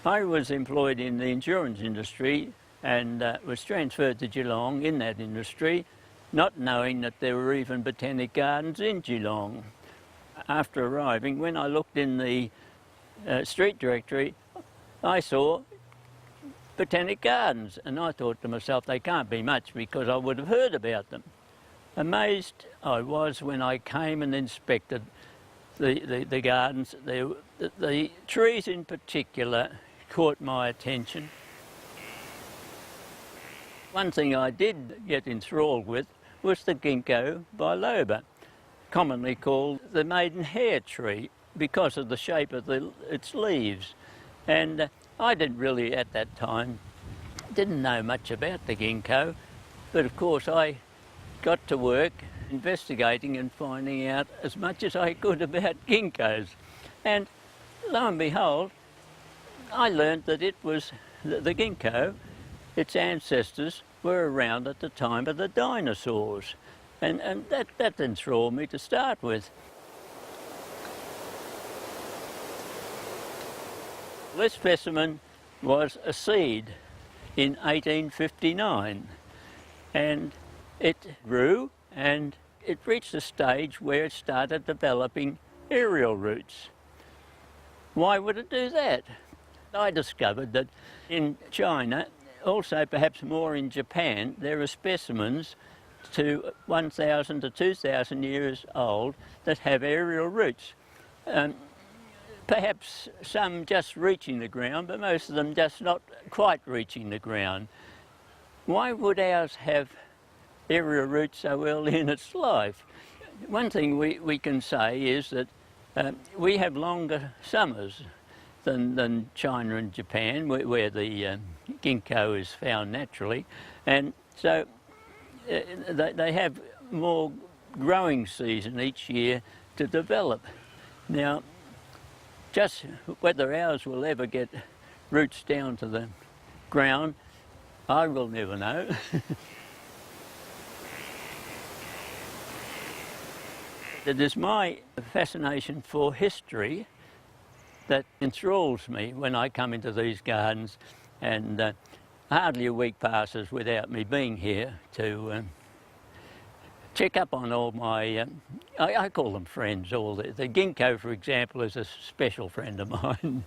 I was employed in the insurance industry and was transferred to Geelong in that industry, not knowing that there were even botanic gardens in Geelong. After arriving, when I looked in the street directory, I saw botanic gardens, and I thought to myself, they can't be much because I would have heard about them. Amazed I was when I came and inspected the gardens. The trees in particular caught my attention. One thing I did get enthralled with was the ginkgo biloba, commonly called the maidenhair tree because of the shape of its leaves. And I didn't really, at that time, didn't know much about the ginkgo, but of course I got to work investigating and finding out as much as I could about ginkgos. And lo and behold, I learned that it was the ginkgo, its ancestors were around at the time of the dinosaurs. And that enthralled me to start with. This specimen was a seed in 1859, and it grew and it reached a stage where it started developing aerial roots. Why would it do that? I discovered that in China, also perhaps more in Japan, there are specimens to 1,000 to 2,000 years old that have aerial roots. Perhaps some just reaching the ground, but most of them just not quite reaching the ground. Why would ours have aerial roots so early in its life? One thing we can say is that we have longer summers than China and Japan, where the ginkgo is found naturally, and so they have more growing season each year to develop. Now, just whether ours will ever get roots down to the ground, I will never know. It is my fascination for history that enthralls me when I come into these gardens, and hardly a week passes without me being here to check up on all my, I call them friends. All the ginkgo, for example, is a special friend of mine.